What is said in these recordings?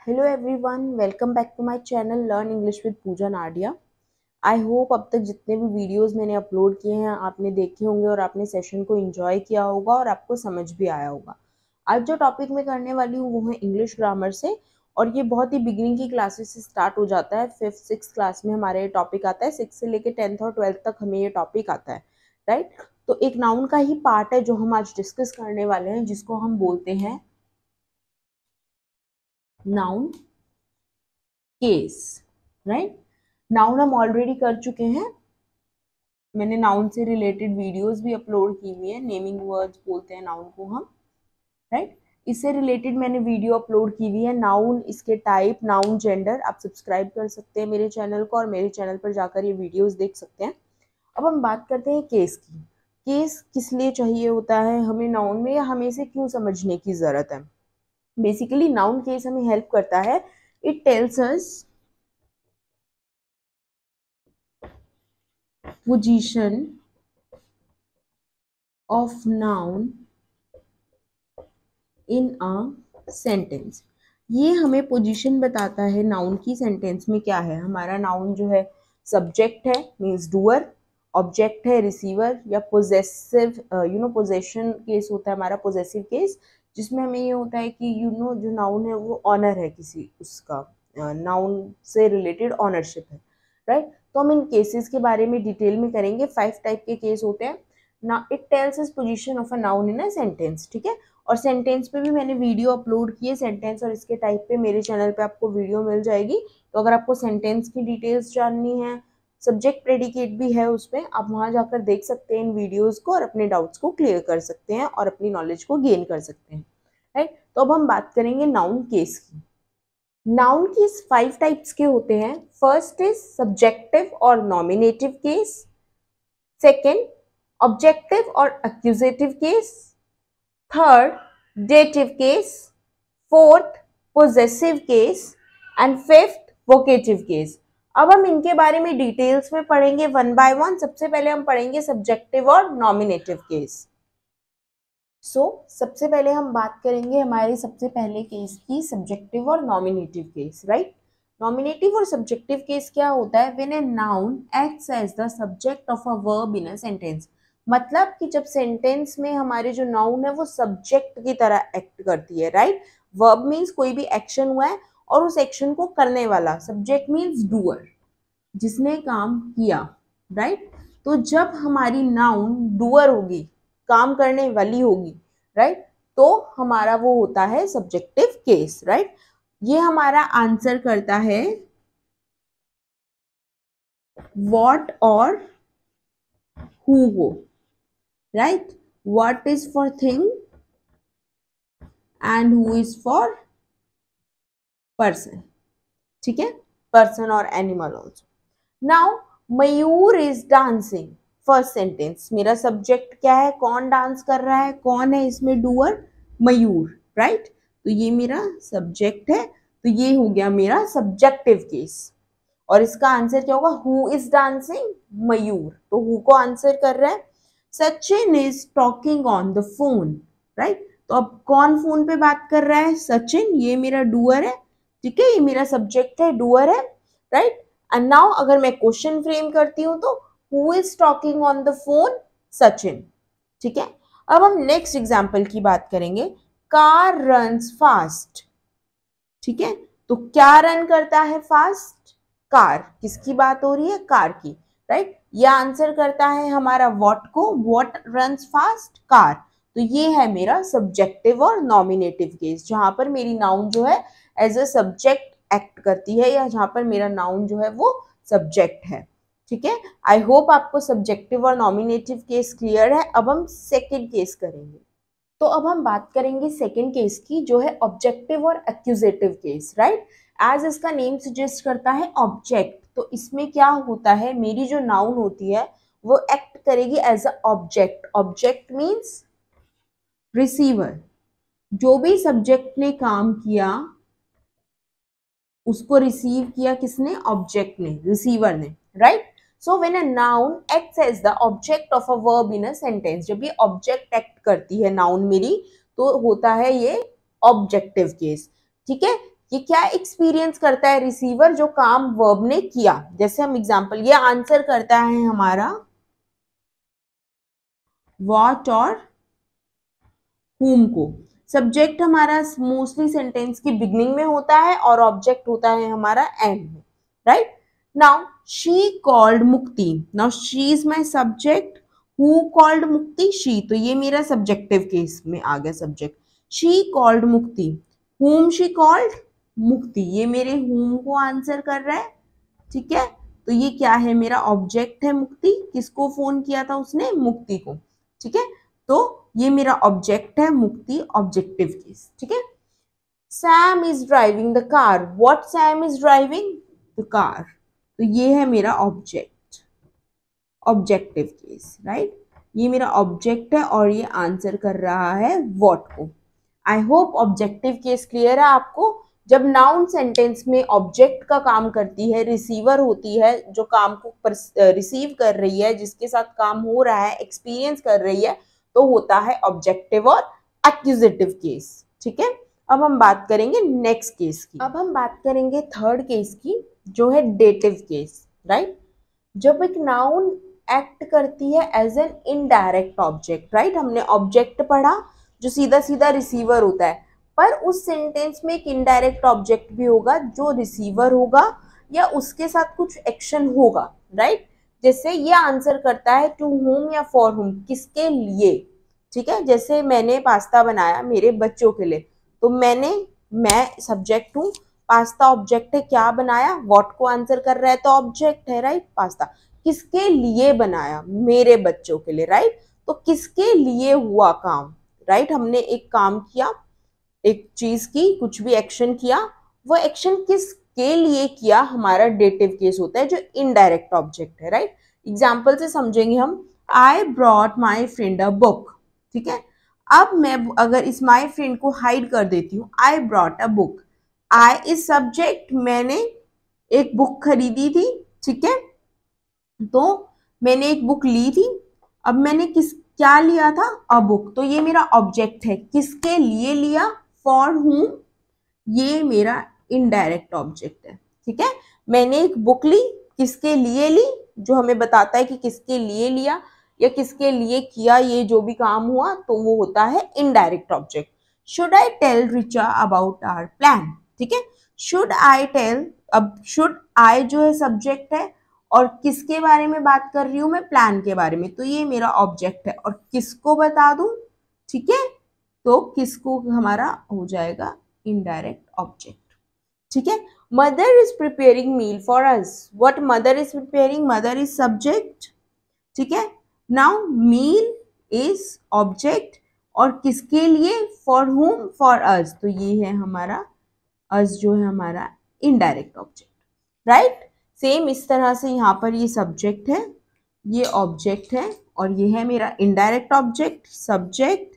Hello everyone, welcome back to my channel learn English with Pooja Nadia. I hope अब तक जितने भी वीडियोस मैंने अपलोड किए हैं आपने देखे होंगे और आपने सेशन को एंजॉय किया होगा और आपको समझ भी आया होगा। आज जो टॉपिक मैं करने वाली हूँ वो है इंग्लिश ग्रामर से, और ये बहुत ही बिगिनिंग की क्लासेस से स्टार्ट हो जाता है। 5th-6th क्लास में हमारे ये टॉपिक आता है, 6 से लेकर 10th और 12th तक हमें ये टॉपिक आता है, राइट। तो एक नाउन का ही पार्ट है जो हम आज डिस्कस करने वाले हैं, जिसको हम बोलते हैं नाउन केस, राइट। नाउन हम ऑलरेडी कर चुके हैं, मैंने नाउन से रिलेटेड वीडियोस भी अपलोड की हुई है। नेमिंग वर्ड्स बोलते हैं नाउन को हम, राइट। इससे रिलेटेड मैंने वीडियो अपलोड की हुई है, नाउन, इसके टाइप, नाउन जेंडर। आप सब्सक्राइब कर सकते हैं मेरे चैनल को और मेरे चैनल पर जाकर ये वीडियोस देख सकते हैं। अब हम बात करते हैं केस की। केस किस लिए चाहिए होता है हमें नाउन में, या हमें इसे क्यों समझने की जरूरत है। बेसिकली नाउन केस हमें हेल्प करता है। It tells us position of noun in a sentence। ये हमें पोजीशन बताता है नाउन की सेंटेंस में क्या है। हमारा नाउन जो है सब्जेक्ट है, मीन्स डूअर, ऑब्जेक्ट है रिसीवर, या पोजेसिव पोजेशन केस होता है हमारा, पोजेसिव केस, जिसमें हमें ये होता है कि जो नाउन है वो ऑनर है, किसी उसका नाउन से रिलेटेड ऑनरशिप है, राइट। तो हम इन केसेस के बारे में डिटेल में करेंगे। 5 टाइप के केस होते हैं ना। It tells us position of a noun in a sentence, ठीक है। और सेंटेंस पे भी मैंने वीडियो अपलोड की है, सेंटेंस और इसके टाइप पे मेरे चैनल पे आपको वीडियो मिल जाएगी। तो अगर आपको सेंटेंस की डिटेल्स जाननी है, सब्जेक्ट प्रेडिकेट भी है उसमें, आप वहां जाकर देख सकते हैं इन वीडियोस को और अपने डाउट्स को क्लियर कर सकते हैं और अपनी नॉलेज को गेन कर सकते हैं, राइट। तो अब हम बात करेंगे नाउन केस की। नाउन केस 5 टाइप्स के होते हैं। फर्स्ट इज सब्जेक्टिव और नॉमिनेटिव केस, सेकेंड ऑब्जेक्टिव और accusative case, third dative case, fourth possessive case and fifth vocative case. अब हम इनके बारे में डिटेल्स में पढ़ेंगे वन बाय वन। सबसे पहले हम पढ़ेंगे सब्जेक्टिव और नॉमिनेटिव केस। सबसे पहले हम बात करेंगे हमारे सबसे पहले केस की, सब्जेक्टिव और नॉमिनेटिव केस, राइट। नॉमिनेटिव और सब्जेक्टिव केस क्या होता है? When a noun acts as the subject of a verb in a sentence. मतलब कि जब सेंटेंस में हमारे जो नाउन है वो सब्जेक्ट की तरह एक्ट करती है, राइट। वर्ब मीन्स कोई भी एक्शन हुआ है और उस एक्शन को करने वाला, सब्जेक्ट मीन्स डूअर, जिसने काम किया, राइट। तो जब हमारी नाउन डूअर होगी, काम करने वाली होगी, राइट, तो हमारा वो होता है सब्जेक्टिव केस, राइट। ये हमारा आंसर करता है व्हाट और हु हो, right. What is for thing and who is for person, ठीक है, पर्सन और animal also. Now Mayur is dancing. First sentence, मेरा सब्जेक्ट क्या है, कौन डांस कर रहा है, कौन है इसमें डूअर, मयूर, राइट। तो ये मेरा सब्जेक्ट है, तो ये हो गया मेरा सब्जेक्टिव केस। और इसका आंसर क्या होगा? हु इज डांसिंग, मयूर, तो हु को आंसर कर रहा है। Sachin is talking on the phone, right. तो अब कौन फोन पे बात कर रहा है? सचिन, ये मेरा डूअर है, ठीक है, ये मेरा सब्जेक्ट है, डूअर है, राइट। एंड नाउ अगर मैं क्वेश्चन फ्रेम करती हूं तो who is talking on the phone, Sachin, ठीक है। अब हम नेक्स्ट एग्जांपल की बात करेंगे। कार रन्स फास्ट, ठीक है। तो क्या रन करता है फास्ट? कार। किसकी बात हो रही है? कार की, राइट। यह आंसर करता है हमारा व्हाट को, व्हाट रन्स फास्ट, कार। तो ये है मेरा सब्जेक्टिव और नॉमिनेटिव केस, जहां पर मेरी नाउन जो है एज अ सब्जेक्ट एक्ट करती है, या जहां पर मेरा नाउन जो है वो सब्जेक्ट है, ठीक है। आई होप आपको सब्जेक्टिव और नॉमिनेटिव केस क्लियर है। अब हम सेकेंड केस करेंगे। तो अब हम बात करेंगे सेकेंड केस की, जो है ऑब्जेक्टिव और एक्यूजेटिव केस, राइट। एज इसका नेम सजेस्ट करता है ऑब्जेक्ट, तो इसमें क्या होता है, मेरी जो नाउन होती है वो एक्ट करेगी as a object. Object means receiver, जो भी सब्जेक्ट ने काम किया उसको रिसीव किया किसने? ऑब्जेक्ट ने, रिसीवर ने, right. So when a noun acts as the object of a verb in a sentence, जब ये ऑब्जेक्ट एक्ट करती है नाउन मेरी, तो होता है ये ऑब्जेक्टिव केस, ठीक है। ये क्या एक्सपीरियंस करता है? रिसीवर जो काम वर्ब ने किया। जैसे हम एग्जांपल, ये आंसर करता है हमारा व्हाट और whom को। सब्जेक्ट हमारा मोस्टली सेंटेंस की बिगनिंग में होता है और ऑब्जेक्ट होता है हमारा एंड में, राइट। नाउ शी कॉल्ड मुक्ति। Now she is my subject, who called मुक्ति, शी, तो ये मेरा सब्जेक्टिव केस में आ गया सब्जेक्ट। शी कॉल्ड मुक्ति, whom शी कॉल्ड मुक्ति, ये मेरे whom को आंसर कर रहा है, ठीक है। तो ये क्या है? मेरा ऑब्जेक्ट है मुक्ति। किसको फोन किया था उसने? मुक्ति को, ठीक है। तो ये मेरा ऑब्जेक्ट है मुक्ति, ऑब्जेक्टिव केस, ठीक है। Sam is driving the car, what Sam is driving the car, तो ये है मेरा ऑब्जेक्ट, ऑब्जेक्टिव केस, राइट। ये मेरा ऑब्जेक्ट है और ये आंसर कर रहा है व्हाट को। I hope objective case clear है आपको। जब नाउन सेंटेंस में ऑब्जेक्ट का काम करती है, रिसीवर होती है जो काम को रिसीव कर रही है, जिसके साथ काम हो रहा है, एक्सपीरियंस कर रही है, तो होता है ऑब्जेक्टिव और एक्यूजेटिव केस, ठीक है। अब हम बात करेंगे नेक्स्ट केस की। अब हम बात करेंगे थर्ड केस की, जो है डेटिव केस, राइट। जब एक नाउन एक्ट करती है as an indirect object, right. हमने ऑब्जेक्ट पढ़ा जो सीधा सीधा रिसीवर होता है, पर उस सेंटेंस में एक इनडायरेक्ट ऑब्जेक्ट भी होगा जो रिसीवर होगा या उसके साथ कुछ एक्शन होगा, राइट। जैसे ये आंसर करता है टू होम या फॉर होम, किसके लिए, ठीक है। जैसे मैंने पास्ता बनाया मेरे बच्चों के लिए, तो मैं सब्जेक्ट हूँ, पास्ता ऑब्जेक्ट है, क्या बनाया, व्हाट को आंसर कर रहा है, तो ऑब्जेक्ट है, राइट। पास्ता किसके लिए बनाया? मेरे बच्चों के लिए, राइट। तो किसके लिए हुआ काम, राइट। हमने एक काम किया, एक चीज की, कुछ भी एक्शन किया, वो एक्शन किसके लिए किया, हमारा डेटिव केस होता है जो इनडायरेक्ट ऑब्जेक्ट है, राइट। एग्जाम्पल से समझेंगे हम। I brought my friend a book, ठीक है। अब मैं अगर इस माई फ्रेंड को हाइड कर देती हूँ, I brought a book, I is subject, मैंने एक बुक खरीदी थी, ठीक है। तो मैंने एक बुक ली थी, अब मैंने क्या लिया था? अ बुक, तो ये मेरा ऑब्जेक्ट है, किसके लिए लिया, फॉर हूम, ये मेरा इनडायरेक्ट ऑब्जेक्ट है, ठीक है। मैंने एक बुक ली, किसके लिए ली, जो हमें बताता है कि किसके लिए लिया या किसके लिए किया, ये जो भी काम हुआ, तो वो होता है indirect object. Should I tell Richa about our plan, ठीक है। शुड आई टेल, अब शुड आई जो है सब्जेक्ट है और किसके बारे में बात कर रही हूं मैं? प्लान के बारे में, तो ये मेरा ऑब्जेक्ट है और किसको बता दूं, ठीक है। तो किसको हमारा हो जाएगा इनडायरेक्ट ऑब्जेक्ट, ठीक है। Mother is preparing meal for us, what mother is preparing, mother is subject, ठीक है। नाउ मील इज ऑब्जेक्ट और किसके लिए? फॉर हुम, फॉर अस, तो ये है हमारा अस जो है हमारा इनडायरेक्ट ऑब्जेक्ट, राइट। सेम इस तरह से यहाँ पर ये सब्जेक्ट है, ये ऑब्जेक्ट है और ये है मेरा इनडायरेक्ट ऑब्जेक्ट, सब्जेक्ट,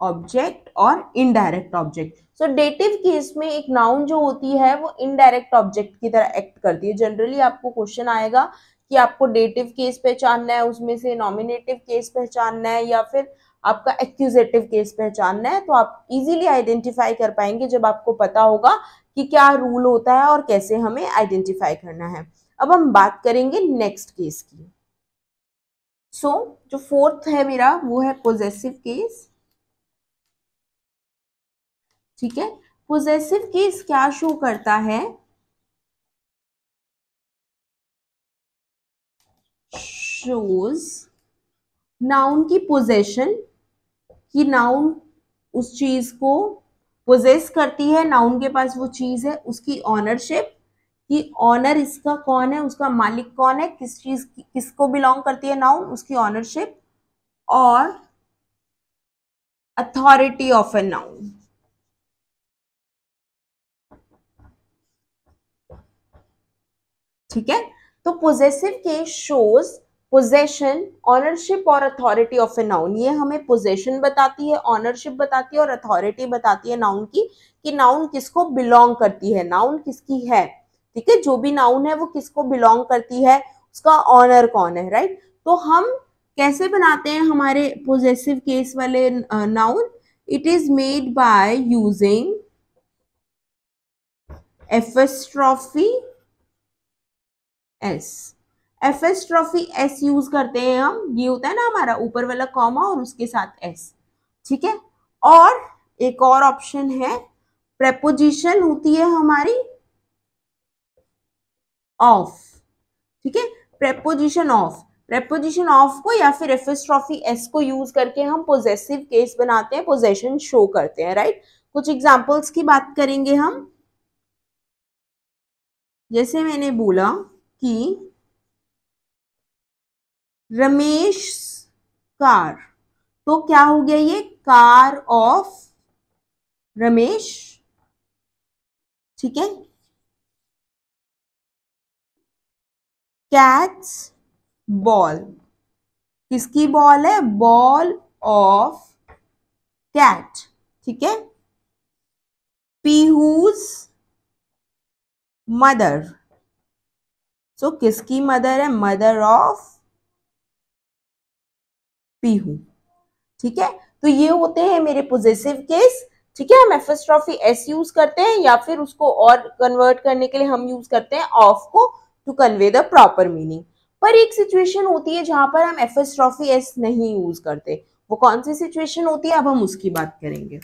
ऑब्जेक्ट और इनडायरेक्ट ऑब्जेक्ट। सो डेटिव केस में एक नाउन जो होती है वो इनडायरेक्ट ऑब्जेक्ट की तरह एक्ट करती है। जनरली आपको क्वेश्चन आएगा कि आपको डेटिव केस पहचानना है, उसमें से नॉमिनेटिव केस पहचानना है या फिर आपका एक्यूजेटिव केस पहचानना है, तो आप इजीली आइडेंटिफाई कर पाएंगे जब आपको पता होगा कि क्या रूल होता है और कैसे हमें आइडेंटिफाई करना है। अब हम बात करेंगे नेक्स्ट केस की। सो जो फोर्थ है मेरा वो है पोजेसिव केस, ठीक है। पोजेसिव केस क्या शो करता है? शोज नाउन की पोजेशन, कि नाउन उस चीज को पोजेस करती है, नाउन के पास वो चीज है, उसकी ऑनरशिप, कि ऑनर इसका कौन है, उसका मालिक कौन है, किस चीज किसको बिलोंग करती है नाउन, उसकी ऑनरशिप, और अथॉरिटी ऑफ ए नाउन, ठीक है। तो possessive case shows possession, ownership और अथॉरिटी ऑफ ए नाउन। ये हमें पोजेशन बताती है, ऑनरशिप बताती है और अथॉरिटी बताती है नाउन की, कि नाउन किसको बिलोंग करती है, नाउन किसकी है, ठीक है। जो भी नाउन है वो किसको बिलोंग करती है, उसका ऑनर कौन है, राइट। तो हम कैसे बनाते हैं हमारे पोजेसिव केस वाले noun? It is made by using apostrophe S, apostrophe S use करते हैं हम, ये होता है ना हमारा ऊपर वाला कॉमा और उसके साथ एस, ठीक है। और एक और ऑप्शन है, प्रेपोजिशन होती है हमारी ऑफ, ठीक है, प्रेपोजिशन ऑफ, प्रेपोजिशन ऑफ को या फिर एफिस्ट्रॉफी एस को यूज करके हम पोजेसिव केस बनाते हैं, पोजेशन शो करते हैं, राइट। कुछ एग्जांपल्स की बात करेंगे हम, जैसे मैंने बोला कि रमेश कार, तो क्या हो गया ये, कार ऑफ रमेश, ठीक है। कैट्स बॉल, किसकी बॉल है, बॉल ऑफ कैट, ठीक है। पीहूज मदर, सो किसकी मदर है, मदर ऑफ पीहू, ठीक है। तो ये होते हैं मेरे पोजेसिव केस, ठीक है। हम एफिस्ट्रॉफी एस यूज करते हैं या फिर उसको और कन्वर्ट करने के लिए हम यूज करते हैं ऑफ को to convey the proper meaning. पर एक सिचुएशन होती है जहां पर हम एफिस्ट्रॉफी एस नहीं यूज करते, वो कौन सी सिचुएशन होती है, अब हम उसकी बात करेंगे।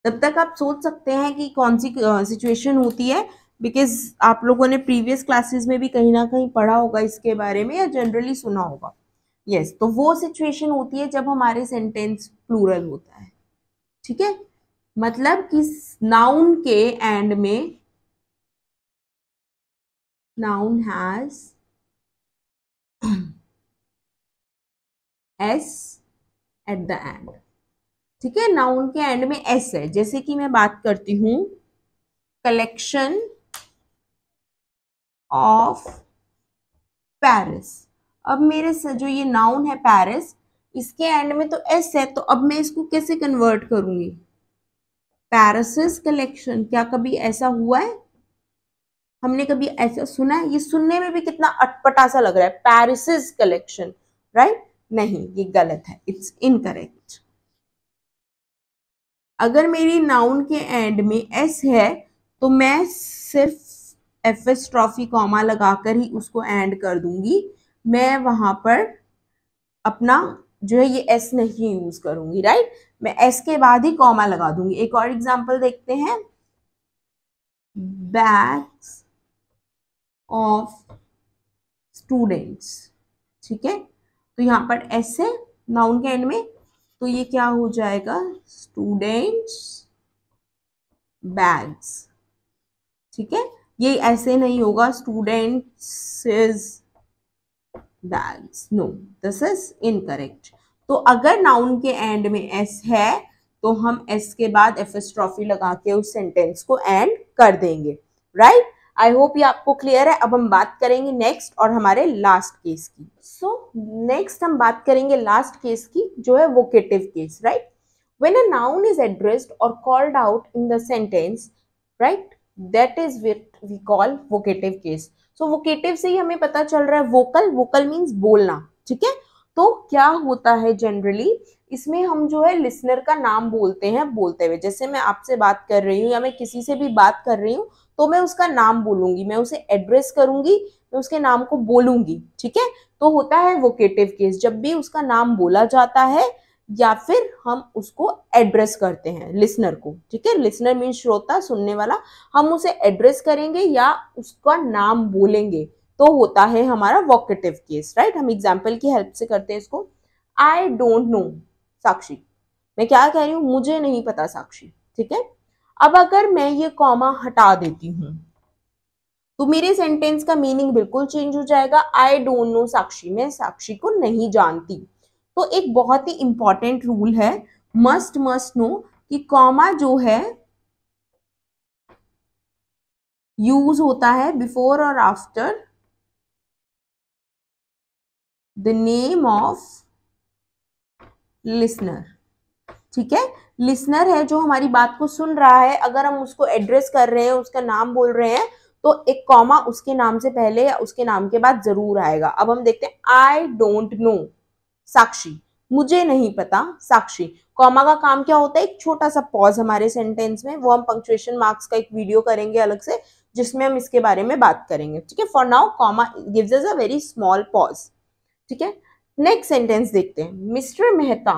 तब तक आप सोच सकते हैं कि कौन सी सिचुएशन होती है, बिकॉज आप लोगों ने प्रीवियस क्लासेस में भी कहीं ना कहीं पढ़ा होगा इसके बारे में या जनरली सुना होगा। यस, तो वो सिचुएशन होती है जब हमारे सेंटेंस प्लूरल होता है, ठीक है। मतलब कि नाउन के एंड में, noun has S at the end, ठीक है। नाउन के एंड में एस है, जैसे कि मैं बात करती हूं कलेक्शन ऑफ पेरिस। अब मेरे से जो ये नाउन है पेरिस, इसके एंड में तो एस है, तो अब मैं इसको कैसे कन्वर्ट करूंगी, पेरिस कलेक्शन। क्या कभी ऐसा हुआ है, हमने कभी ऐसा सुना है, ये सुनने में भी कितना अटपटा सा लग रहा है, पेरिस कलेक्शन, राइट। नहीं, ये गलत है, इट्स इनकरेक्ट। अगर मेरी नाउन के एंड में एस है तो मैं सिर्फ एफिस्ट्रॉफी कॉमा लगाकर ही उसको एंड कर दूंगी, मैं वहां पर अपना जो है ये एस नहीं यूज करूंगी, राइट। मैं एस के बाद ही कॉमा लगा दूंगी। एक और एग्जांपल देखते हैं, बैग्स ऑफ स्टूडेंट्स, ठीक है। तो यहाँ पर एस है नाउन के एंड में, तो ये क्या हो जाएगा, स्टूडेंट्स बैग्स, ठीक है। ये ऐसे नहीं होगा, students bags, no, this is incorrect. तो अगर नाउन के एंड में एस है तो हम एस के बाद एफिस्ट्रॉफी लगा के उस सेंटेंस को एंड कर देंगे, राइट। आई होप ये आपको क्लियर है। अब हम बात करेंगे नेक्स्ट और हमारे लास्ट केस की। सो नेक्स्ट हम बात करेंगे लास्ट केस की, जो है vocative case, right. When a noun is addressed और called out in the sentence, right, that is what we call vocative case. So vocative से ही हमें पता चल रहा है, वोकल, वोकल मीन्स बोलना, ठीक है। तो क्या होता है जनरली, इसमें हम जो है लिसनर का नाम बोलते हैं बोलते हुए, जैसे मैं आपसे बात कर रही हूँ या मैं किसी से भी बात कर रही हूँ तो मैं उसका नाम बोलूंगी, मैं उसे एड्रेस करूंगी, मैं उसके नाम को बोलूंगी, ठीक है। तो होता है वोकेटिव केस जब भी उसका नाम बोला जाता है या फिर हम उसको एड्रेस करते हैं लिसनर को, ठीक है। लिसनर मीन श्रोता, सुनने वाला, हम उसे एड्रेस करेंगे या उसका नाम बोलेंगे तो होता है हमारा वोकेटिव केस, राइट। हम एग्जाम्पल की हेल्प से करते हैं इसको। आई डोंट नो साक्षी, मैं क्या कह रही हूं, मुझे नहीं पता साक्षी, ठीक है। अब अगर मैं ये कॉमा हटा देती हूं तो मेरे सेंटेंस का मीनिंग बिल्कुल चेंज हो जाएगा। आई डोंट नो साक्षी, मैं साक्षी को नहीं जानती। तो एक बहुत ही इंपॉर्टेंट रूल है, मस्ट नो, कि कॉमा जो है यूज होता है बिफोर और after the name of listener, ठीक है। लिसनर है जो हमारी बात को सुन रहा है, अगर हम उसको एड्रेस कर रहे हैं, उसका नाम बोल रहे हैं, तो एक कॉमा उसके नाम से पहले या उसके नाम के बाद जरूर आएगा। अब हम देखते हैं, आई डोंट नो साक्षी, मुझे नहीं पता साक्षी। कॉमा का काम क्या होता है, एक छोटा सा पॉज हमारे सेंटेंस में, वो हम पंक्चुएशन मार्क्स का एक वीडियो करेंगे अलग से जिसमें हम इसके बारे में बात करेंगे, ठीक है। For now comma gives us a very small pause, ठीक है। नेक्स्ट सेंटेंस देखते हैं। Mister Mehta,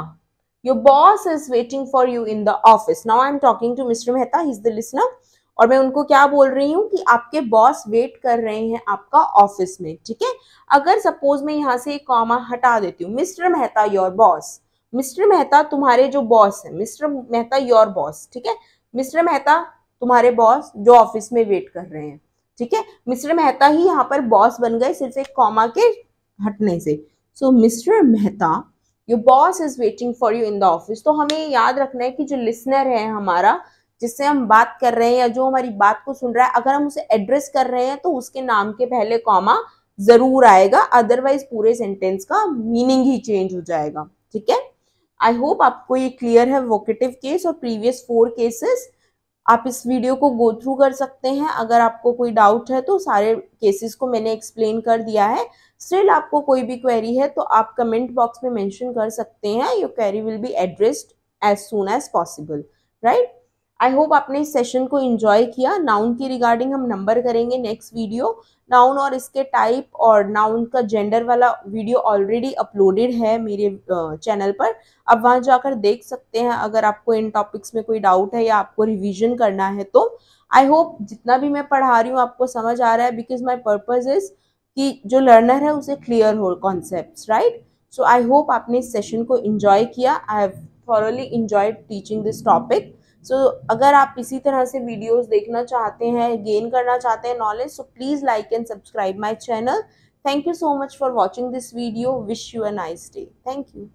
your boss is waiting for you in the office. Now I am talking to mister Mehta, he is the listener, और मैं उनको क्या बोल रही हूँ कि आपके बॉस वेट कर रहे हैं आपका ऑफिस में, ठीक है। अगर सपोज मैं यहाँ से एक कॉमा हटा देती हूँ, mister Mehta your boss, mister Mehta तुम्हारे जो बॉस है, मिस्टर मेहता योर बॉस, ठीक है। मिस्टर मेहता तुम्हारे बॉस जो ऑफिस में वेट कर रहे हैं, ठीक है। मिस्टर मेहता ही यहाँ पर बॉस बन गए सिर्फ एक कॉमा के हटने से। So Mr Mehta your boss is waiting for you in the office. तो हमें याद रखना है कि जो लिसनर है हमारा, जिससे हम बात कर रहे हैं या जो हमारी बात को सुन रहा है, अगर हम उसे एड्रेस कर रहे हैं तो उसके नाम के पहले कॉमा जरूर आएगा, अदरवाइज पूरे सेंटेंस का मीनिंग ही चेंज हो जाएगा, ठीक है। आई होप आपको ये क्लियर है वोकेटिव केस और प्रीवियस 4 केसेस। आप इस वीडियो को गो थ्रू कर सकते हैं। अगर आपको कोई डाउट है तो सारे केसेस को मैंने एक्सप्लेन कर दिया है। स्टिल आपको कोई भी क्वेरी है तो आप कमेंट बॉक्स में मेंशन कर सकते हैं। Your query will be addressed as soon as possible, right. I hope आपने इस सेशन को एंजॉय किया। नाउन की रिगार्डिंग हम नंबर करेंगे नेक्स्ट वीडियो। नाउन और इसके टाइप और नाउन का जेंडर वाला वीडियो ऑलरेडी अपलोडेड है मेरे चैनल पर, आप वहां जाकर देख सकते हैं अगर आपको इन टॉपिक्स में कोई डाउट है या आपको रिवीजन करना है तो। आई होप जितना भी मैं पढ़ा रही हूँ आपको समझ आ रहा है, बिकॉज माई पर्पज इज कि जो लर्नर है उसे क्लियर हो concepts, right. So I hope आपने इस सेशन को एंजॉय किया। I have thoroughly enjoyed teaching this topic. So अगर आप इसी तरह से वीडियोस देखना चाहते हैं, गेन करना चाहते हैं knowledge, so please like and subscribe my channel. Thank you so much for watching this video. Wish you a nice day. Thank you.